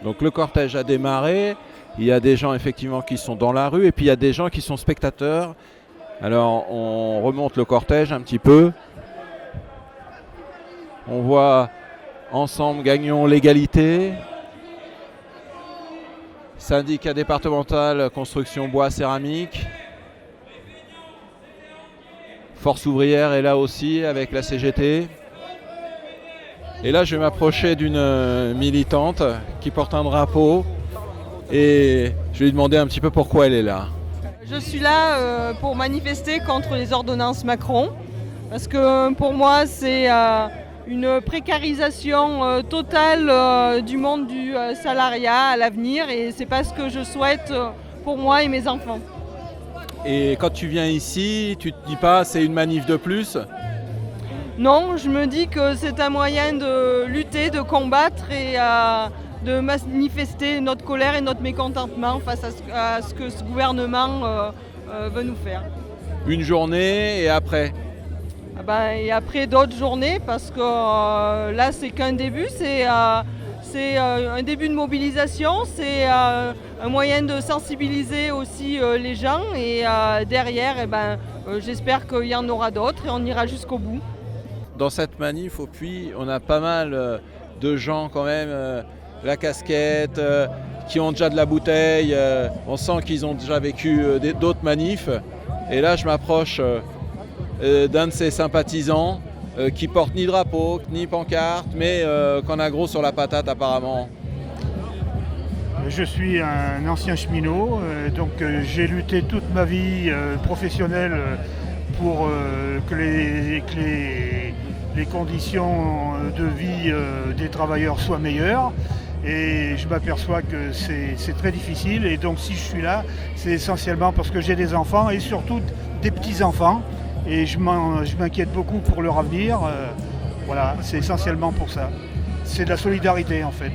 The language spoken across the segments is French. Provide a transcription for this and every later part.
Donc le cortège a démarré, il y a des gens effectivement qui sont dans la rue et puis il y a des gens qui sont spectateurs. Alors on remonte le cortège un petit peu. On voit ensemble gagnons l'égalité. Syndicat départemental construction bois céramique. Force ouvrière est là aussi avec la CGT. Et là, je vais m'approcher d'une militante qui porte un drapeau et je vais lui demander un petit peu pourquoi elle est là. Je suis là pour manifester contre les ordonnances Macron, parce que pour moi c'est une précarisation totale du monde du salariat à l'avenir et c'est pas ce que je souhaite pour moi et mes enfants. Et quand tu viens ici, tu te dis pas c'est une manif de plus? Non, je me dis que c'est un moyen de lutter, de combattre et de manifester notre colère et notre mécontentement face à ce que ce gouvernement veut nous faire. Une journée et après? Et après d'autres journées, parce que là c'est qu'un début, c'est un début de mobilisation, c'est un moyen de sensibiliser aussi les gens et derrière j'espère qu'il y en aura d'autres et on ira jusqu'au bout. Dans cette manif au Puy, on a pas mal de gens quand même, la casquette, qui ont déjà de la bouteille, on sent qu'ils ont déjà vécu d'autres manifs. Et là je m'approche d'un de ces sympathisants qui porte ni drapeau, ni pancarte, mais qu'on a gros sur la patate apparemment. Je suis un ancien cheminot, donc j'ai lutté toute ma vie professionnelle pour que les conditions de vie des travailleurs soient meilleures. Et je m'aperçois que c'est très difficile. Et donc si je suis là, c'est essentiellement parce que j'ai des enfants et surtout des petits-enfants. Et je m'inquiète beaucoup pour leur avenir. Voilà, c'est essentiellement pour ça. C'est de la solidarité en fait.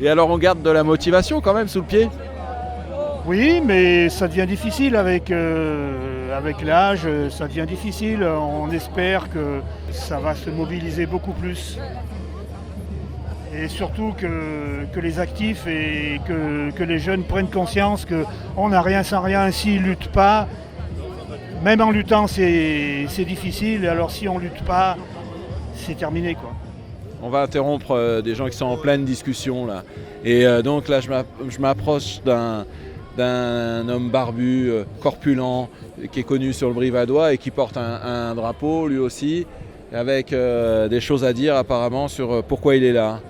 Et alors on garde de la motivation quand même sous le pied? Oui, mais ça devient difficile avec l'âge, ça devient difficile. On espère que ça va se mobiliser beaucoup plus. Et surtout que les actifs et que les jeunes prennent conscience qu'on n'a rien sans rien s'ils ne luttent pas. Même en luttant, c'est difficile. Alors si on ne lutte pas, c'est terminé, quoi. On va interrompre des gens qui sont en pleine discussion là. Et donc là, je m'approche d'un homme barbu, corpulent, qui est connu sur le Brivadois et qui porte un drapeau lui aussi, avec des choses à dire apparemment sur pourquoi il est là.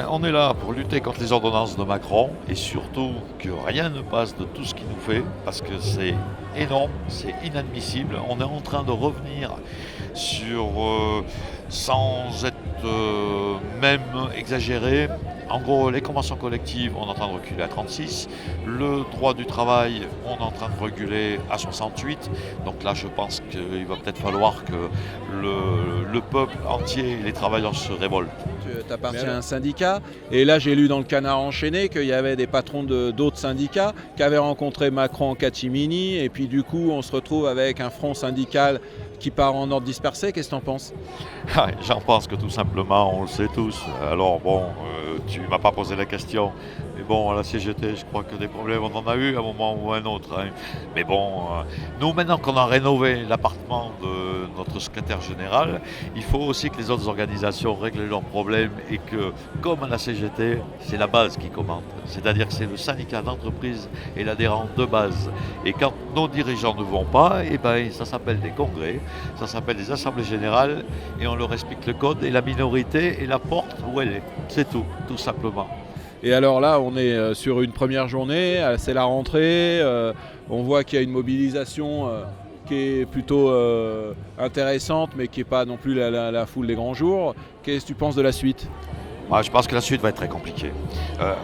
On est là pour lutter contre les ordonnances de Macron et surtout que rien ne passe de tout ce qu'il nous fait parce que c'est énorme, c'est inadmissible. On est en train de revenir sur, sans être même exagéré, en gros les conventions collectives, on est en train de reculer à 36, le droit du travail, on est en train de reculer à 68. Donc là je pense qu'il va peut-être falloir que le peuple entier, les travailleurs se révoltent. Tu appartiens à un syndicat et là j'ai lu dans le Canard enchaîné qu'il y avait des patrons d'autres syndicats qui avaient rencontré Macron en catimini et puis du coup on se retrouve avec un front syndical qui part en ordre dispersé. Qu'est-ce que tu en penses? J'en pense que tout simplement on le sait tous. Alors bon, tu m'as pas posé la question. Mais bon, à la CGT, je crois que des problèmes, on en a eu à un moment ou à un autre. Hein. Mais bon, nous, maintenant qu'on a rénové l'appartement de notre secrétaire général, il faut aussi que les autres organisations règlent leurs problèmes et que, comme à la CGT, c'est la base qui commande. C'est-à-dire que c'est le syndicat d'entreprise et l'adhérent de base. Et quand nos dirigeants ne vont pas, ça s'appelle des congrès, ça s'appelle des assemblées générales et on leur explique le code et la minorité et la porte où elle est. C'est tout simplement. Et alors là, on est sur une première journée, c'est la rentrée, on voit qu'il y a une mobilisation qui est plutôt intéressante, mais qui n'est pas non plus la foule des grands jours. Qu'est-ce que tu penses de la suite? Je pense que la suite va être très compliquée.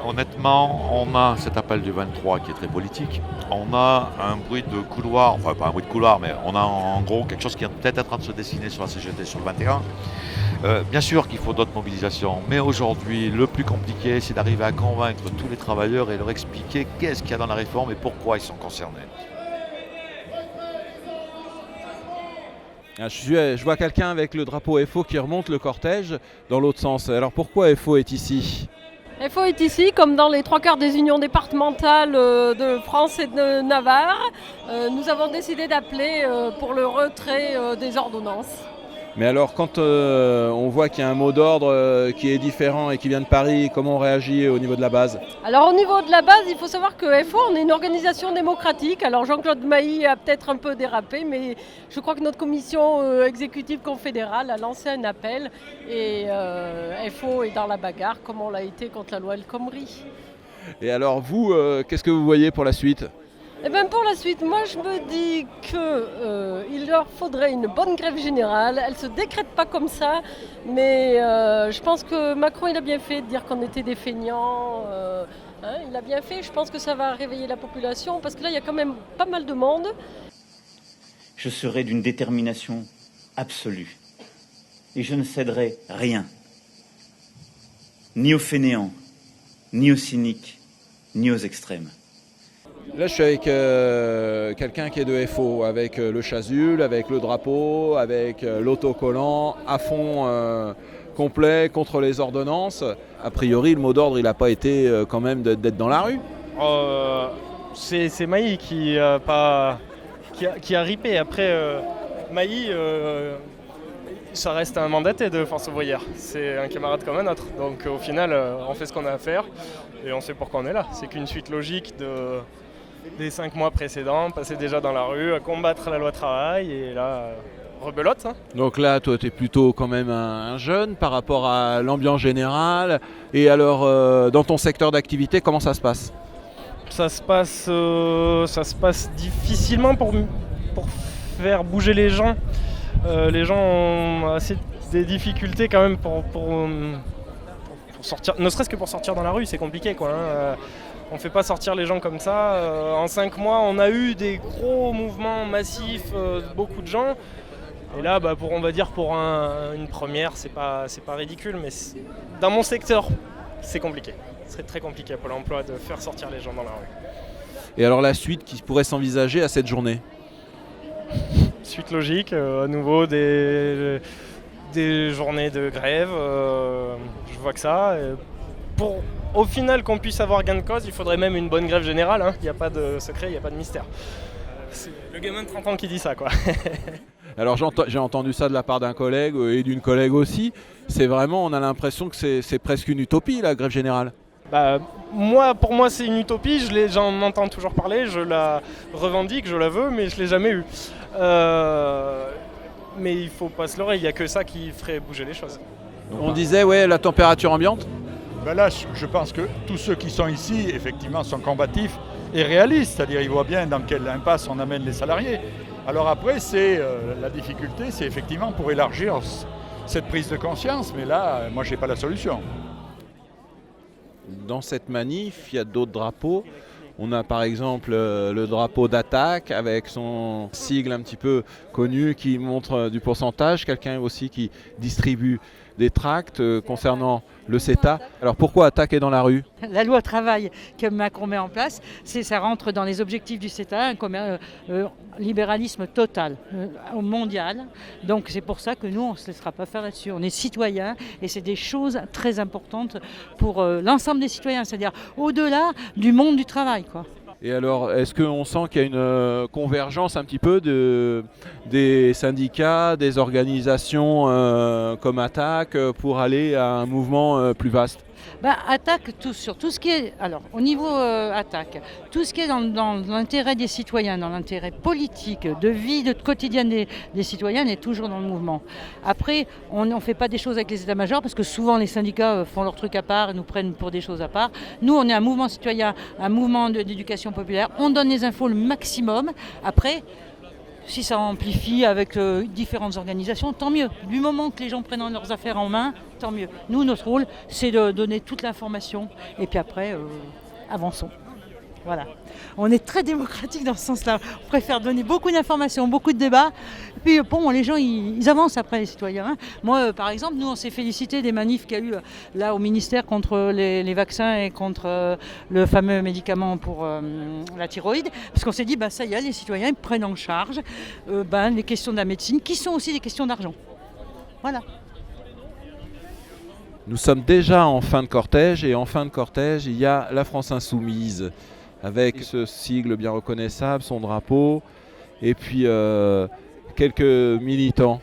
Honnêtement, on a cet appel du 23 qui est très politique. On a un bruit de couloir, enfin pas un bruit de couloir, mais on a en gros quelque chose qui est peut-être en train de se dessiner sur la CGT sur le 21. Bien sûr qu'il faut d'autres mobilisations, mais aujourd'hui, le plus compliqué, c'est d'arriver à convaincre tous les travailleurs et leur expliquer qu'est-ce qu'il y a dans la réforme et pourquoi ils sont concernés. Je vois quelqu'un avec le drapeau FO qui remonte le cortège dans l'autre sens. Alors pourquoi FO est ici? FO est ici, comme dans les 3/4 des unions départementales de France et de Navarre. Nous avons décidé d'appeler pour le retrait des ordonnances. Mais alors quand on voit qu'il y a un mot d'ordre qui est différent et qui vient de Paris, comment on réagit au niveau de la base? Alors au niveau de la base, il faut savoir que FO, on est une organisation démocratique. Alors Jean-Claude Mailly a peut-être un peu dérapé, mais je crois que notre commission exécutive confédérale a lancé un appel et FO est dans la bagarre comme on l'a été contre la loi El Khomri. Et alors vous, qu'est-ce que vous voyez pour la suite? Eh bien pour la suite, moi je me dis qu'il leur faudrait une bonne grève générale. Elle ne se décrète pas comme ça, mais je pense que Macron il a bien fait de dire qu'on était des feignants. Il a bien fait, je pense que ça va réveiller la population, parce que là il y a quand même pas mal de monde. Je serai d'une détermination absolue et je ne céderai rien, ni aux fainéants, ni aux cyniques, ni aux extrêmes. Là, je suis avec quelqu'un qui est de FO, avec le chasuble, avec le drapeau, avec l'autocollant, à fond complet contre les ordonnances. A priori, le mot d'ordre, il n'a pas été quand même d'être dans la rue. C'est Mailly qui a ripé. Après, Mailly, ça reste un mandaté de Force ouvrière. C'est un camarade comme un autre. Donc au final, on fait ce qu'on a à faire et on sait pourquoi on est là. C'est qu'une suite logique des 5 mois précédents, passer déjà dans la rue, à combattre la loi travail, et là, rebelote. Donc là, toi, tu es plutôt quand même un jeune par rapport à l'ambiance générale. Et alors, dans ton secteur d'activité, comment ça se passe? Ça se passe difficilement pour faire bouger les gens. Les gens ont assez des difficultés quand même pour sortir, ne serait-ce que pour sortir dans la rue, c'est compliqué quoi. On ne fait pas sortir les gens comme ça. En 5 mois, on a eu des gros mouvements massifs, beaucoup de gens. Et là, pour une première, c'est pas ridicule, mais dans mon secteur, c'est compliqué. Ce serait très compliqué pour l'emploi de faire sortir les gens dans la rue. Et alors la suite qui pourrait s'envisager à cette journée? Suite logique, à nouveau des journées de grève. Je vois que ça. Pour au final qu'on puisse avoir gain de cause, il faudrait même une bonne grève générale. Il n'y a pas de secret, il n'y a pas de mystère. C'est le gamin de 30 ans qui dit ça, quoi. Alors j'ai entendu ça de la part d'un collègue et d'une collègue aussi. C'est vraiment, on a l'impression que c'est presque une utopie, la grève générale. Pour moi c'est une utopie, j'en entends toujours parler, je la revendique, je la veux, mais je ne l'ai jamais eue. Mais il ne faut pas se leurrer, il n'y a que ça qui ferait bouger les choses. On disait, ouais, la température ambiante? Là, je pense que tous ceux qui sont ici, effectivement, sont combatifs et réalistes, c'est-à-dire ils voient bien dans quelle impasse on amène les salariés. Alors après, la difficulté, c'est effectivement pour élargir cette prise de conscience, mais là, moi, je n'ai pas la solution. Dans cette manif, il y a d'autres drapeaux. On a par exemple le drapeau d'Attaque avec son sigle un petit peu connu qui montre du pourcentage. Quelqu'un aussi qui distribue des tracts concernant le CETA. Alors pourquoi Attaque est dans la rue? La loi travail que Macron met en place, ça rentre dans les objectifs du CETA, un libéralisme total mondial. Donc c'est pour ça que nous, on ne se laissera pas faire là-dessus. On est citoyens et c'est des choses très importantes pour l'ensemble des citoyens, c'est-à-dire au-delà du monde du travail, quoi. Et alors, est-ce qu'on sent qu'il y a une convergence un petit peu des syndicats, des organisations comme Attaque pour aller à un mouvement plus vaste? Attaque sur tout ce qui est, alors au niveau Attaque, tout ce qui est dans l'intérêt des citoyens, dans l'intérêt politique, de vie quotidienne des citoyens est toujours dans le mouvement. Après, on ne fait pas des choses avec les états-majors parce que souvent les syndicats font leur truc à part et nous prennent pour des choses à part. Nous, on est un mouvement citoyen, un mouvement d'éducation populaire, on donne les infos le maximum. Après, si ça amplifie avec différentes organisations, tant mieux. Du moment que les gens prennent leurs affaires en main, tant mieux. Nous, notre rôle, c'est de donner toute l'information et puis après, avançons. Voilà. On est très démocratique dans ce sens-là. On préfère donner beaucoup d'informations, beaucoup de débats. Et puis les gens, ils avancent après, les citoyens. Moi, par exemple, nous, on s'est félicité des manifs qu'il y a eu là au ministère contre les vaccins et contre le fameux médicament pour la thyroïde. Parce qu'on s'est dit, ça y est, les citoyens ils prennent en charge les questions de la médecine, qui sont aussi des questions d'argent. Voilà. Nous sommes déjà en fin de cortège et en fin de cortège, il y a la France Insoumise avec ce sigle bien reconnaissable, son drapeau et puis quelques militants.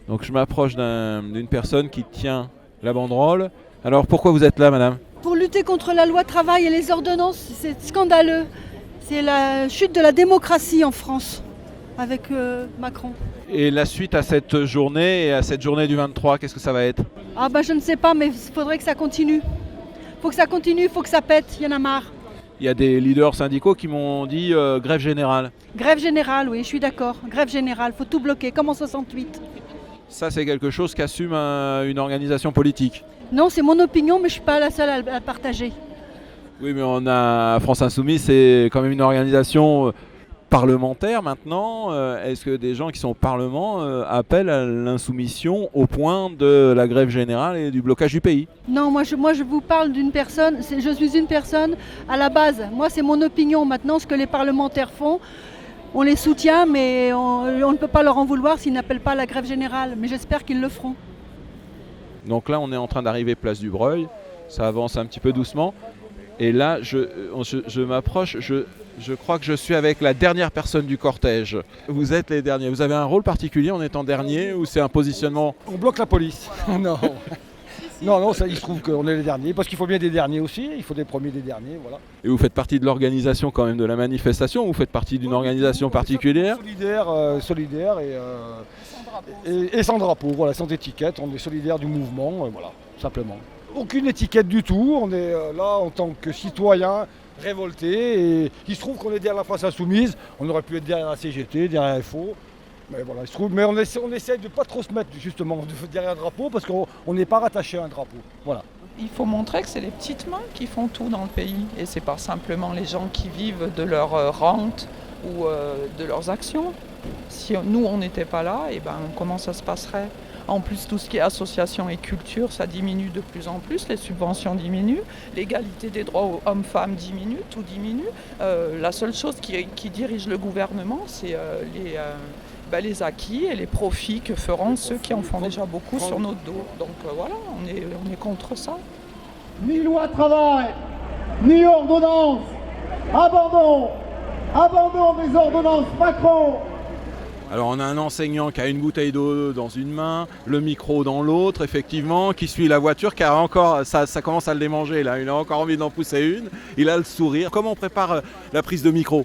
Donc je m'approche d'une personne qui tient la banderole. Alors pourquoi vous êtes là, madame ? Pour lutter contre la loi travail et les ordonnances, c'est scandaleux. C'est la chute de la démocratie en France avec Macron. Et la suite à cette journée et à cette journée du 23, qu'est-ce que ça va être ? Ah bah je ne sais pas, mais il faudrait que ça continue. Il faut que ça continue, il faut que ça pète, il y en a marre. Il y a des leaders syndicaux qui m'ont dit grève générale. Grève générale, oui, je suis d'accord. Grève générale, il faut tout bloquer, comme en 68. Ça, c'est quelque chose qu'assume une organisation politique. Non, c'est mon opinion, mais je ne suis pas la seule à la partager. Oui, mais on a France Insoumise, c'est quand même une organisation parlementaire maintenant. Est-ce que des gens qui sont au Parlement appellent à l'insoumission au point de la grève générale et du blocage du pays ? Non, moi je vous parle d'une personne, je suis une personne à la base. Moi, c'est mon opinion. Maintenant, ce que les parlementaires font, on les soutient, mais on ne peut pas leur en vouloir s'ils n'appellent pas à la grève générale. Mais j'espère qu'ils le feront. Donc là, on est en train d'arriver place du Breuil. Ça avance un petit peu doucement. Et là, je m'approche. Je crois que je suis avec la dernière personne du cortège. Vous êtes les derniers. Vous avez un rôle particulier en étant dernier ou c'est un positionnement ? On bloque la police. Non. Non, ça, il se trouve qu'on est les derniers, parce qu'il faut bien des derniers aussi, il faut des premiers des derniers, voilà. Et vous faites partie de l'organisation quand même de la manifestation ou vous faites partie d'une organisation particulière ? Solidaire et sans drapeau, voilà, sans étiquette, on est solidaire du mouvement, voilà, simplement. Aucune étiquette du tout, on est là en tant que citoyen révolté et il se trouve qu'on est derrière la France Insoumise, on aurait pu être derrière la CGT, derrière FO. Mais voilà, il se trouve, mais on essaie de ne pas trop se mettre justement derrière un drapeau parce qu'on n'est pas rattaché à un drapeau. Voilà. Il faut montrer que c'est les petites mains qui font tout dans le pays et c'est pas simplement les gens qui vivent de leur rente ou de leurs actions. Si nous on n'était pas là, et comment ça se passerait ? En plus, tout ce qui est association et culture, ça diminue de plus en plus, les subventions diminuent, l'égalité des droits aux hommes-femmes diminue, tout diminue. La seule chose qui dirige le gouvernement, c'est les acquis et les profits que feront ceux qui en font déjà beaucoup sur notre dos. Donc voilà, on est contre ça. Ni loi travail, ni ordonnance. Abandon des ordonnances Macron. Alors on a un enseignant qui a une bouteille d'eau dans une main, le micro dans l'autre, effectivement, qui suit la voiture, qui a encore, ça commence à le démanger là, il a encore envie d'en pousser une, il a le sourire. Comment on prépare la prise de micro ?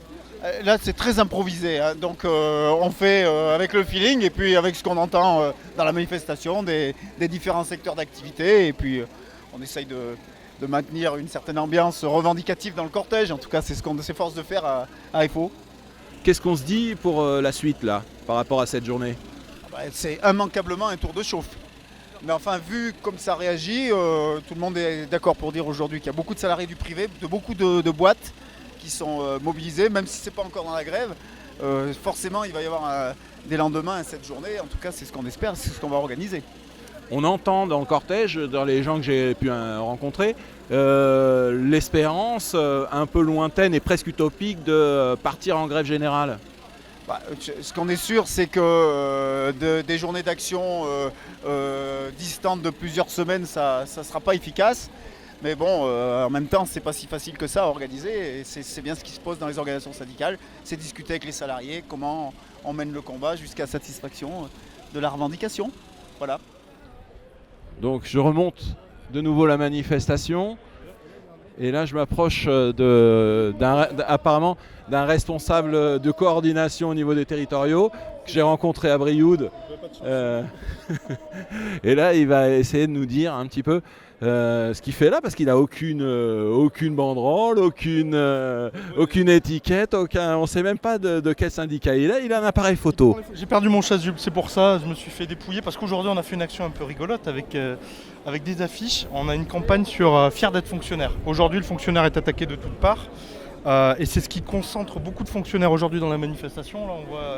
Là c'est très improvisé, hein. Donc on fait avec le feeling et puis avec ce qu'on entend dans la manifestation des différents secteurs d'activité et puis on essaye de maintenir une certaine ambiance revendicative dans le cortège, en tout cas c'est ce qu'on s'efforce de faire à FO. Qu'est-ce qu'on se dit pour la suite là, par rapport à cette journée ? C'est immanquablement un tour de chauffe. Mais enfin, vu comme ça réagit, tout le monde est d'accord pour dire aujourd'hui qu'il y a beaucoup de salariés du privé, de beaucoup de boîtes qui sont mobilisés, même si ce n'est pas encore dans la grève. Forcément, il va y avoir des lendemains à cette journée. En tout cas, c'est ce qu'on espère, c'est ce qu'on va organiser. On entend dans le cortège, dans les gens que j'ai pu rencontrer, l'espérance un peu lointaine et presque utopique de partir en grève générale. Ce qu'on est sûr, c'est que des journées d'action distantes de plusieurs semaines, ça ne sera pas efficace. Mais bon, en même temps, c'est pas si facile que ça à organiser. Et c'est bien ce qui se pose dans les organisations syndicales. C'est discuter avec les salariés comment on mène le combat jusqu'à satisfaction de la revendication. Voilà. Donc je remonte de nouveau la manifestation. Et là, je m'approche apparemment d'un responsable de coordination au niveau des territoriaux que j'ai rencontré à Brioude. Et là, il va essayer de nous dire un petit peu ce qu'il fait là, parce qu'il n'a aucune banderole, aucune étiquette, on ne sait même pas de quel syndicat il est. Il a un appareil photo. J'ai perdu mon chasuble, c'est pour ça, je me suis fait dépouiller, parce qu'aujourd'hui on a fait une action un peu rigolote avec des affiches. On a une campagne sur fier d'être fonctionnaire. Aujourd'hui, le fonctionnaire est attaqué de toutes parts. Et c'est ce qui concentre beaucoup de fonctionnaires aujourd'hui dans la manifestation. Là, on voit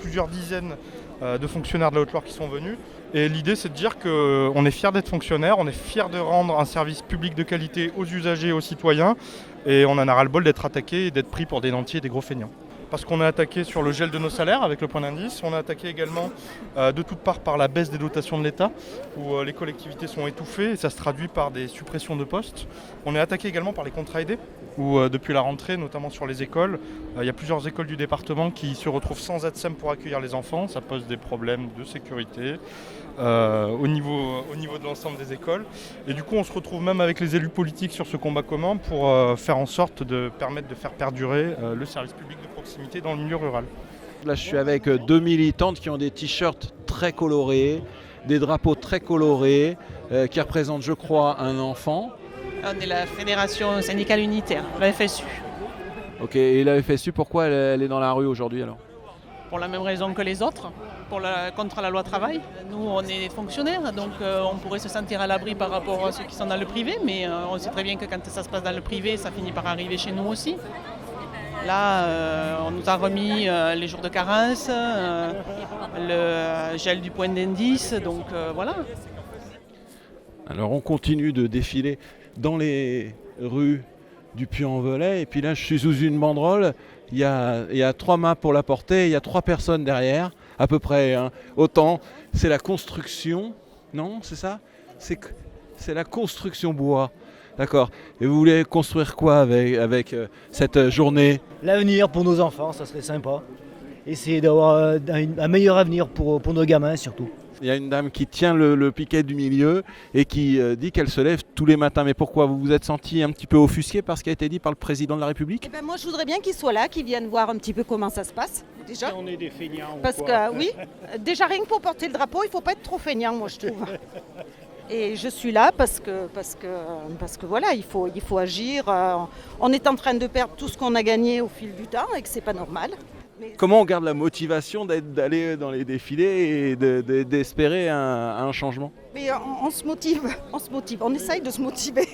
plusieurs dizaines de fonctionnaires de la Haute-Loire qui sont venus. Et l'idée, c'est de dire qu'on est fiers d'être fonctionnaires, on est fiers de rendre un service public de qualité aux usagers et aux citoyens. Et on en a ras-le-bol d'être attaqué et d'être pris pour des nantis et des gros feignants. parce qu'on est attaqué sur le gel de nos salaires avec le point d'indice. On est attaqué également de toutes parts par la baisse des dotations de l'État, où les collectivités sont étouffées et ça se traduit par des suppressions de postes. On est attaqué également par les contrats aidés, où depuis la rentrée, notamment sur les écoles, il y a plusieurs écoles du département qui se retrouvent sans ATSEM pour accueillir les enfants. Ça pose des problèmes de sécurité au niveau de l'ensemble des écoles. Et du coup, on se retrouve même avec les élus politiques sur ce combat commun pour faire en sorte de permettre de faire perdurer le service public de proximité dans le milieu rural. Là, je suis avec 2 militantes qui ont des t-shirts très colorés, des drapeaux très colorés, qui représentent, je crois, un enfant. On est la Fédération syndicale unitaire, la FSU. Ok, et la FSU, pourquoi elle est dans la rue aujourd'hui alors? Pour la même raison que les autres, contre la loi travail. Nous, on est fonctionnaires, donc on pourrait se sentir à l'abri par rapport à ceux qui sont dans le privé, mais on sait très bien que quand ça se passe dans le privé, ça finit par arriver chez nous aussi. Là, on nous a remis les jours de carence, le gel du point d'indice, donc voilà. Alors on continue de défiler dans les rues du Puy-en-Velay, et puis là je suis sous une banderole, il y a 3 mains pour la porter, il y a 3 personnes derrière, à peu près, hein. Autant, c'est la construction, non, c'est ça? C'est la construction bois, d'accord. Et vous voulez construire quoi avec cette journée? L'avenir pour nos enfants, ça serait sympa. Essayer d'avoir un meilleur avenir pour nos gamins surtout. Il y a une dame qui tient le piquet du milieu et qui dit qu'elle se lève tous les matins. Mais pourquoi? Vous vous êtes senti un petit peu offusqué par ce qui a été dit par le président de la République? Moi, je voudrais bien qu'il soit là, qu'il vienne voir un petit peu comment ça se passe, déjà. Si on est des feignants Parce ou quoi. que, oui, déjà rien que pour porter le drapeau, il ne faut pas être trop feignant, moi, je trouve. Et je suis là parce que voilà, il faut agir. On est en train de perdre tout ce qu'on a gagné au fil du temps et que c'est pas normal. Comment on garde la motivation d'aller dans les défilés et d'espérer un changement? Mais on se motive, on essaye de se motiver.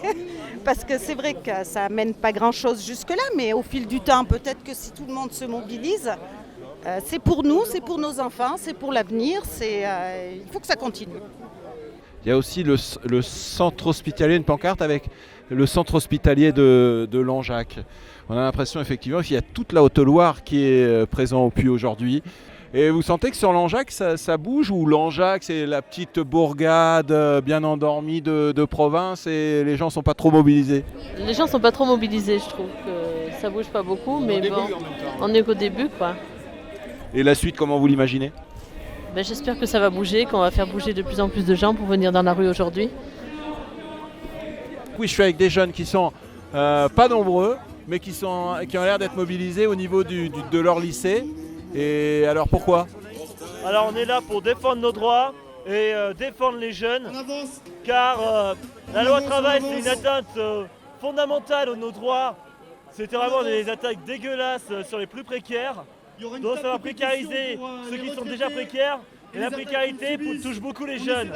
Parce que c'est vrai que ça amène pas grand-chose jusque-là, mais au fil du temps, peut-être que si tout le monde se mobilise, c'est pour nous, c'est pour nos enfants, c'est pour l'avenir, il faut que ça continue. Il y a aussi le centre hospitalier, une pancarte avec le centre hospitalier de Langeac. On a l'impression effectivement qu'il y a toute la Haute-Loire qui est présent au Puy aujourd'hui. Et vous sentez que sur Langeac, ça bouge, ou Langeac, c'est la petite bourgade bien endormie de province et les gens ne sont pas trop mobilisés? Les gens ne sont pas trop mobilisés, je trouve que ça bouge pas beaucoup, mais bon, on est qu'au début, quoi. Et la suite, comment vous l'imaginez? J'espère que ça va bouger, qu'on va faire bouger de plus en plus de gens pour venir dans la rue aujourd'hui. Oui, je suis avec des jeunes qui sont pas nombreux, mais qui ont l'air d'être mobilisés au niveau de leur lycée. Et alors pourquoi? Alors on est là pour défendre nos droits et défendre les jeunes, car la loi travail c'est une atteinte fondamentale à nos droits. C'était vraiment des attaques dégueulasses sur les plus précaires. Donc ça va précariser ceux qui sont déjà précaires. Et la précarité touche beaucoup les jeunes.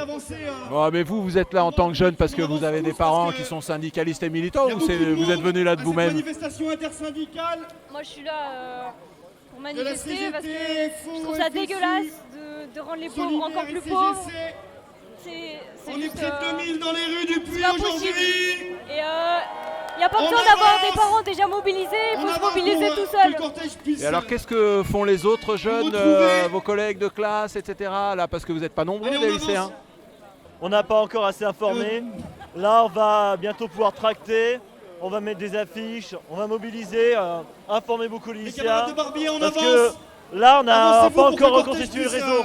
Oh, mais vous êtes là en tant que jeune parce que vous avez des parents qui sont syndicalistes et militants, ou vous êtes venu là de vous-même? Manifestation intersyndicale. Moi je suis là pour manifester parce que je trouve ça dégueulasse de rendre les pauvres encore plus pauvres. On est près de 2000 dans les rues du Puy aujourd'hui. Et il n'y a pas besoin d'avoir des parents déjà mobilisés, il faut se mobiliser tout seul. Et alors qu'est-ce que font les autres jeunes, vos collègues de classe, etc. là, parce que vous n'êtes pas nombreux, les lycéens? On n'a pas encore assez informé. Là on va bientôt pouvoir tracter, on va mettre des affiches, on va mobiliser, informer beaucoup les lycéens. Parce que là on n'a pas encore reconstitué le réseau.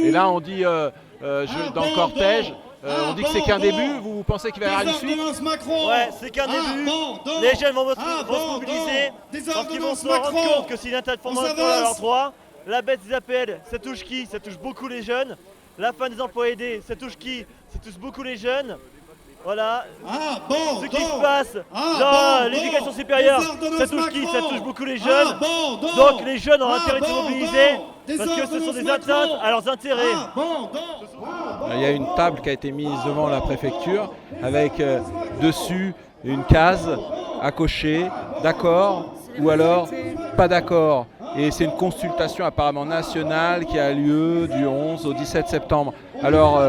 Et là on dit dans le cortège, on dit que c'est qu'un début, vous pensez qu'il va y avoir une suite? Ouais, c'est qu'un début. Les jeunes vont se mobiliser parce qu'ils vont se rendre compte que c'est une attaque fondamentale à leurs droits. La baisse des APL, ça touche qui? Ça touche beaucoup les jeunes. La fin des emplois aidés, ça touche qui? Ça touche beaucoup les jeunes. Voilà. Ce qui se passe dans l'éducation supérieure, ça touche qui? Ça touche beaucoup les jeunes. Donc les jeunes ont intérêt de se mobiliser parce que ce sont des atteintes à leurs intérêts. Il y a une table qui a été mise devant la préfecture avec dessus une case à cocher, d'accord ou alors pas d'accord. Et c'est une consultation apparemment nationale qui a lieu du 11 au 17 septembre. Alors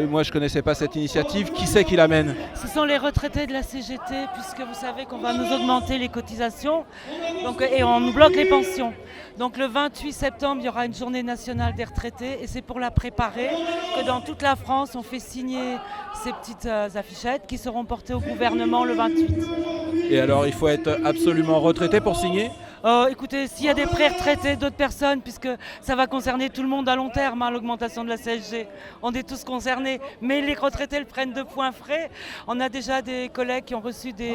Moi, je ne connaissais pas cette initiative. Qui c'est qui l'amène? Ce sont les retraités de la CGT, puisque vous savez qu'on va nous augmenter les cotisations et on nous bloque les pensions. Donc le 28 septembre, il y aura une journée nationale des retraités et c'est pour la préparer que dans toute la France, on fait signer ces petites affichettes qui seront portées au gouvernement le 28. Et alors, il faut être absolument retraité pour signer? Écoutez, s'il y a des pré-retraités, d'autres personnes, puisque ça va concerner tout le monde à long terme, l'augmentation de la CSG, on est tous concernés, mais les retraités le prennent de point frais. On a déjà des collègues qui ont reçu des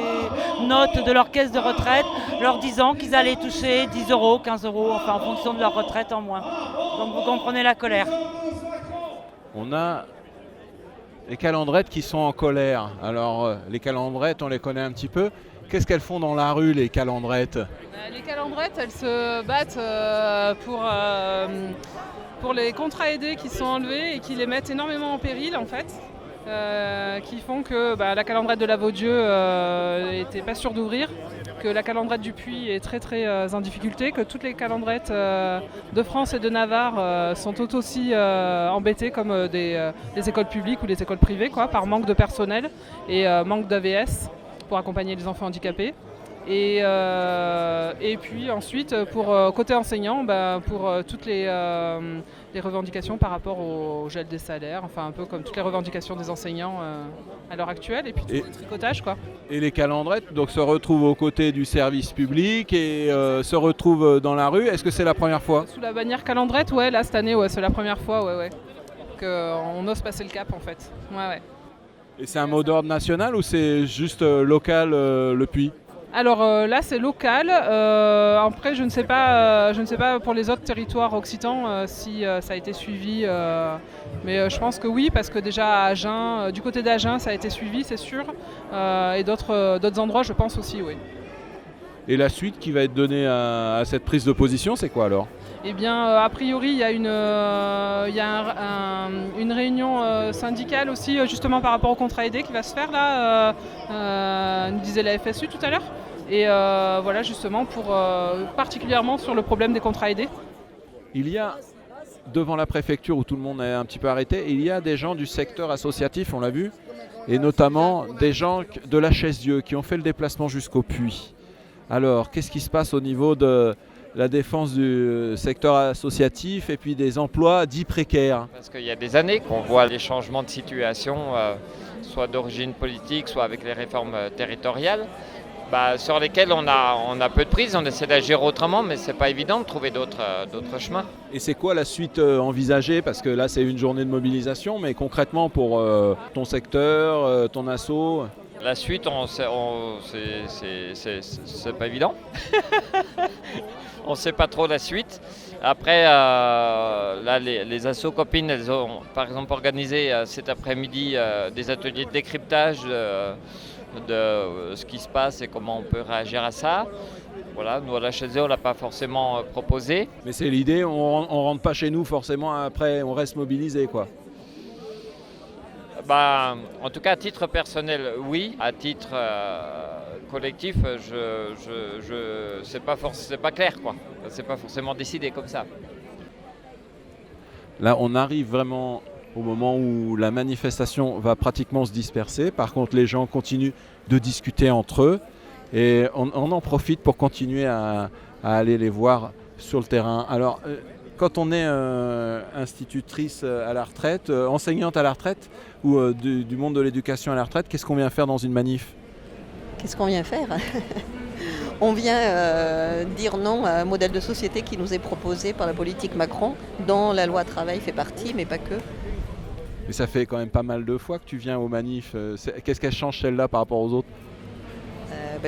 notes de leur caisse de retraite leur disant qu'ils allaient toucher 10 €, 15 €, enfin en fonction de leur retraite en moins. Donc vous comprenez la colère. On a les calandrettes qui sont en colère. Alors, les calandrettes, on les connaît un petit peu. Qu'est-ce qu'elles font dans la rue, les calandrettes? Les calandrettes, elles se battent pour les contrats aidés qui sont enlevés et qui les mettent énormément en péril, en fait. Qui font que la calandrette de la Vaudieu n'était pas sûre d'ouvrir, que la calandrette du Puy est très en difficulté, que toutes les calandrettes de France et de Navarre sont tout aussi embêtées comme des écoles publiques ou des écoles privées, par manque de personnel et manque d'AVS pour accompagner les enfants handicapés. Et puis ensuite, pour côté enseignant, pour toutes les revendications par rapport au gel des salaires, enfin un peu comme toutes les revendications des enseignants à l'heure actuelle, et puis tout le tricotage, Et les calandrettes donc, se retrouvent aux côtés du service public et se retrouvent dans la rue. Est-ce que c'est la première fois? Sous la bannière calandrette, ouais, là cette année, ouais, c'est la première fois, ouais. Qu'on ose passer le cap en fait. Ouais. Et c'est un mot d'ordre national ou c'est juste local le Puy? Alors là c'est local, après je ne sais pas pour les autres territoires occitans si ça a été suivi, mais je pense que oui, parce que déjà à Agen, du côté d'Agen ça a été suivi, c'est sûr, et d'autres endroits je pense aussi, oui. Et la suite qui va être donnée à cette prise de position, c'est quoi alors? Eh bien, a priori, il y a une réunion syndicale aussi, justement par rapport au contrat aidé qui va se faire là, nous disait la FSU tout à l'heure. Et voilà, justement, particulièrement sur le problème des contrats aidés. Il y a, devant la préfecture où tout le monde est un petit peu arrêté, il y a des gens du secteur associatif, on l'a vu, et notamment des gens de la Chaise-Dieu qui ont fait le déplacement jusqu'au Puy. Alors, qu'est-ce qui se passe au niveau de la défense du secteur associatif et puis des emplois dits précaires? Parce qu'il y a des années qu'on voit les changements de situation, soit d'origine politique, soit avec les réformes territoriales, sur lesquelles on a peu de prise, on essaie d'agir autrement, mais c'est pas évident de trouver d'autres chemins. Et c'est quoi la suite envisagée? Parce que là c'est une journée de mobilisation, mais concrètement pour ton secteur, ton asso? La suite, c'est pas évident. On ne sait pas trop la suite. Après, là, les assos copines, elles ont par exemple organisé cet après-midi des ateliers de décryptage de ce qui se passe et comment on peut réagir à ça. Voilà, nous à la Chaise-Dieu, on ne l'a pas forcément proposé. Mais c'est l'idée, on ne rentre pas chez nous forcément après, on reste mobilisé quoi. En tout cas, à titre personnel, oui. À titre collectif, c'est pas clair, quoi. C'est pas forcément décidé comme ça. Là, on arrive vraiment au moment où la manifestation va pratiquement se disperser. Par contre, les gens continuent de discuter entre eux et on en profite pour continuer à aller les voir sur le terrain. Alors, quand on est institutrice à la retraite, enseignante à la retraite ou du monde de l'éducation à la retraite, qu'est-ce qu'on vient faire dans une manif? Qu'est-ce qu'on vient faire? On vient dire non à un modèle de société qui nous est proposé par la politique Macron, dont la loi travail fait partie, mais pas que. Mais ça fait quand même pas mal de fois que tu viens aux manifs. Qu'est-ce qu'elle change celle-là par rapport aux autres?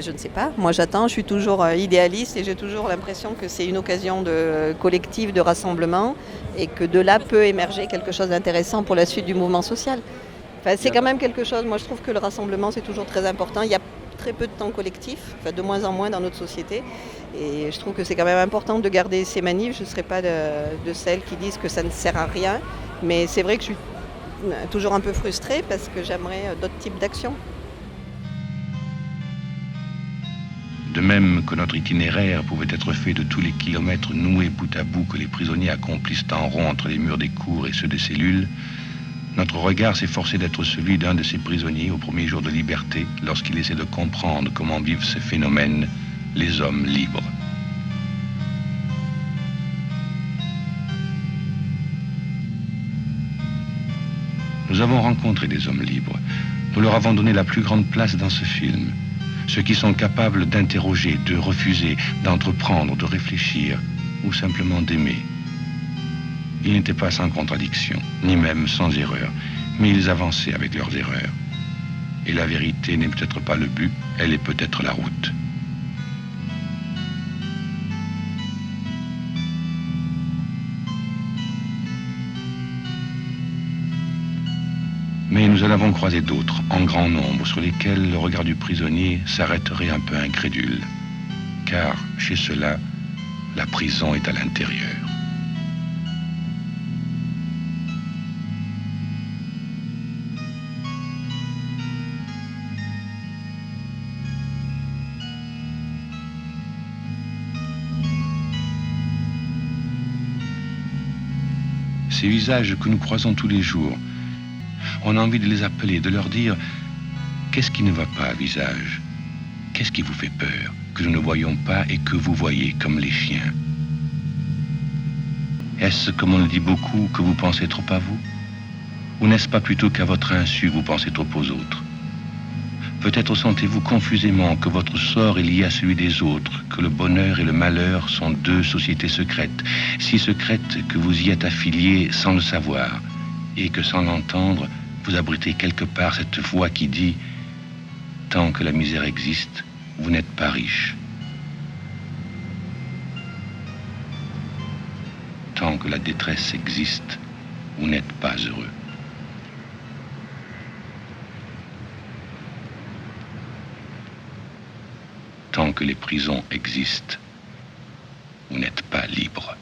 Je ne sais pas. Moi j'attends, je suis toujours idéaliste et j'ai toujours l'impression que c'est une occasion de collectif, de rassemblement et que de là peut émerger quelque chose d'intéressant pour la suite du mouvement social. Enfin, c'est quand même quelque chose, moi je trouve que le rassemblement c'est toujours très important. Il y a très peu de temps collectif, de moins en moins dans notre société. Et je trouve que c'est quand même important de garder ces manifs. Je ne serai pas de celles qui disent que ça ne sert à rien. Mais c'est vrai que je suis toujours un peu frustrée parce que j'aimerais d'autres types d'actions. De même que notre itinéraire pouvait être fait de tous les kilomètres noués bout à bout que les prisonniers accomplissent en rond entre les murs des cours et ceux des cellules, Notre regard s'est forcé d'être celui d'un de ces prisonniers au premier jour de liberté, lorsqu'il essaie de comprendre comment vivent ces phénomènes, les hommes libres. Nous avons rencontré des hommes libres. Nous leur avons donné la plus grande place dans ce film. Ceux qui sont capables d'interroger, de refuser, d'entreprendre, de réfléchir, ou simplement d'aimer. Ils n'étaient pas sans contradiction, ni même sans erreur, mais ils avançaient avec leurs erreurs. Et la vérité n'est peut-être pas le but, elle est peut-être la route. Mais nous en avons croisé d'autres, en grand nombre, sur lesquels le regard du prisonnier s'arrêterait un peu incrédule. Car, chez ceux-là, la prison est à l'intérieur. Ces visages que nous croisons tous les jours, on a envie de les appeler, de leur dire « Qu'est-ce qui ne va pas, visage? Qu'est-ce qui vous fait peur, que nous ne voyons pas et que vous voyez comme les chiens? Est-ce, comme on le dit beaucoup, que vous pensez trop à vous? Ou n'est-ce pas plutôt qu'à votre insu vous pensez trop aux autres? Peut-être sentez-vous confusément que votre sort est lié à celui des autres, que le bonheur et le malheur sont deux sociétés secrètes, si secrètes que vous y êtes affiliés sans le savoir, et que sans l'entendre, vous abritez quelque part cette voix qui dit « Tant que la misère existe, vous n'êtes pas riche. Tant que la détresse existe, vous n'êtes pas heureux. » Tant que les prisons existent, vous n'êtes pas libre.